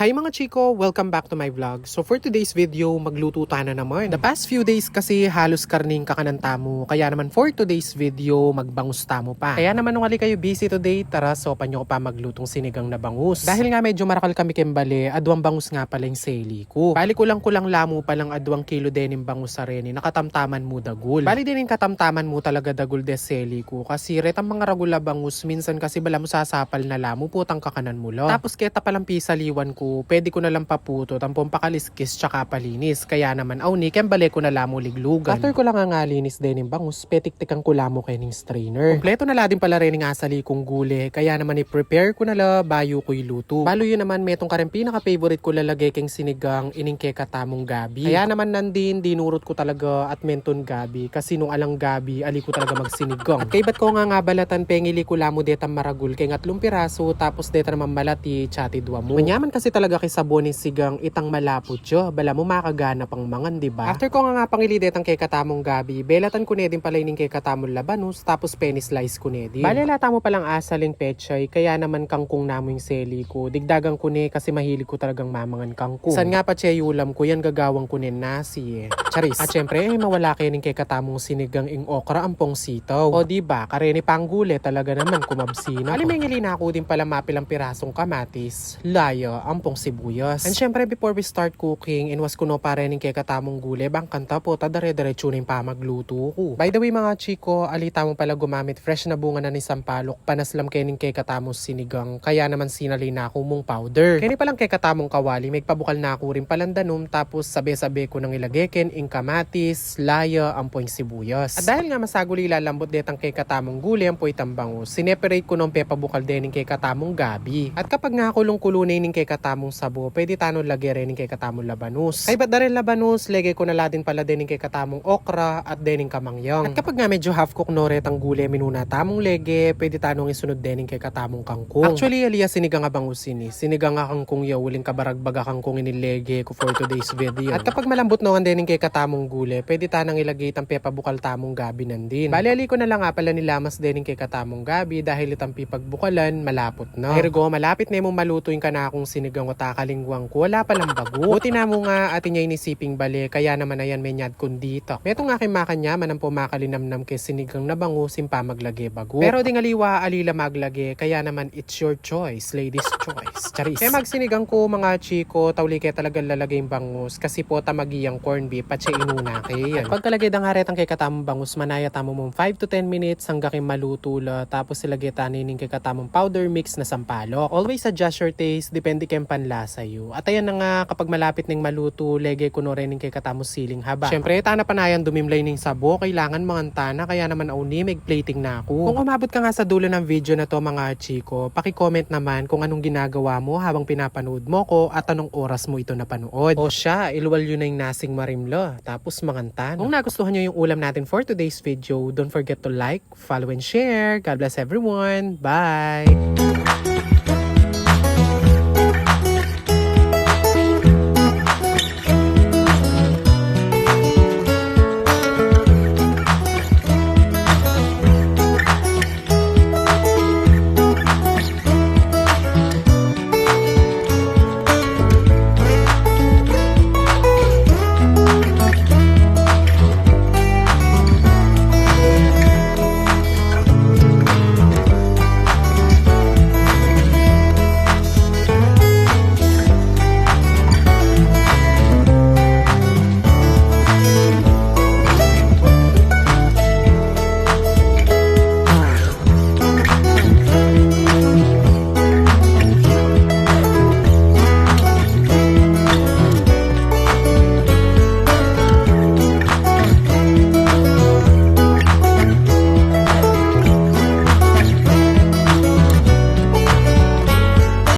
Hi mga chiko! Welcome back to my vlog. So for today's video, magluto tayo na naman. The past few days kasi halos karning kakananta mo. Kaya naman for today's video, magbangus tamo pa. Kaya naman nung ali kayo busy today, tara sopan nyo ko pa maglutong sinigang na bangus. Dahil nga medyo marakal kami kembali, adwang bangus nga pala yung seli ko. Bali kulang lamo palang adwang kilo din yung bangus sa reni, nakatamtaman mo dagul. Bali din yung katamtaman mo talaga dagul de seli ko. Kasi retang mga ragula bangus, minsan kasi bala mo sasapal na lamo, putang kakanan mo lo. Tapos keta palang pisaliwan ko, pwede ko na lang paputo, tampong pakaliskis tsaka palinis. Kaya naman awni, kembale ko na lamo liglugan. After ko lang nga linis din yung bangus, petik-tikan ko lamo kay ning strainer. Kompleto na la din pala rin ng asali kong gule, kaya naman i-prepare ko na la bayo ko iluto. Balo yun naman metong karang pinaka-favorite ko lalagay keng sinigang ining katamong gabi. Kaya naman nandin, dinurot ko talaga at menton gabi, kasi nung alang gabi, ali ko talaga magsinigang. At kaibat ko nga balatan pengili ko lamo detang maragul kay 3 piraso, tapos deta naman malati chati dua mo. Manyaman kasi talaga kay sabonin sigang itang malapot yo, bala mo makagana pang mangan, diba? After ko nga pangili detang kay katamong gabi, belatan ko nedin pala ining kay katamong labanus, tapos penny slice ko nedin. Bale lata mo palang asaling pechay, kaya naman kangkong namo yung seli ko. Digdagang ko ne kasi mahilig ko talagang mamangan kangkong. San nga pa ulam ko yan gagawang ko nen nasi Charis. At syempre mawala kayo ning kay katamong sinigang ing okra ampong sitaw. O diba, kareni panggule talaga naman kumabsina. Alimengili na ako din pala mapilang pirasong kamatis, layo, ampong sibuyas. And syempre before we start cooking, inwas ko no parening kay katamong gule, bang kanta po, tadare-diretso na yung pamagluto ko. By the way mga chiko, alita mo pala gumamit fresh na bunga na ni sampalok, panaslam kening kay katamong sinigang, kaya naman sinali na ako mong powder. Kaya palang kay katamong kawali, may pabukal na ako rin palang danom, tapos sabi-sabi ko nang ilageken ing kamatis, laya, ampoing sibuyas. At dahil nga masaguli lalambot detang kay katamong gule, ampoy tambango, sineperate ko nung pepabukal din kay katamong gabi. At kapag nga kulong-kulunay ning kay katamong sabo, pwede tanong lagay rin kay katamong labanus. Kay ba't da rin labanus, lagay ko na ladin pala din kay katamong okra at din kamangyang. At kapag nga medyo half cook no retang gule minuna tamong lege, pwede tanong isunod din kay katamong kangkong. Actually alias sinigang nga bangus ini. Sinigang nga kangkong yaw, uling kabaragbaga kangkong inilege ko for today's video. At kapag malambot no din kay katamong gule, pwede tanang ilagay itang pepabukal tamong gabi nandin. Bali ali ko na lang nga pala nilamas din kay katamong gabi dahil itang pipagbukalan malapot na. Ergo malapit na mong maluto yung kanakong sinigang o takalingwang ko, wala palang bago. Buti na mo nga atin niya inisiping bali, kaya naman ayan may nyad kundito. Metong aking makanya manang po makalinamnam kay sinigang na bango simpa maglagay bago. Pero ding aliwa alila maglagay, kaya naman it's your choice, ladies choice. Charis. Kaya magsinigang ko mga chiko, tawli kaya talaga lalagay yung bangus, kasi po tamagiyang corn beef at siya inuna kay yan. Pagkalagay ng haretang kay katamong bangus, manaya tamo mong 5 to 10 minutes hanggang kay maluto la, tapos ilagay tanin kay katamong powder mix na sampalok. Always adjust your taste, depende kay panlasa yo. At ayan na nga, kapag malapit ning maluto, lege ko no rin kay katamo siling haba. Syempre, tana panayan dumimlay ning sabo, kailangan mangantana, kaya naman auni, mag-plating na ako. Kung umabot ka nga sa dulo ng video na to mga chiko, paki-comment naman kung anong ginagawa mo habang pinapanood mo ko at anong oras mo ito napanood. O siya, iluwal yun na yung nasing marimlo, tapos mangantan. Kung nagustuhan nyo yung ulam natin for today's video, don't forget to like, follow and share. God bless everyone. Bye!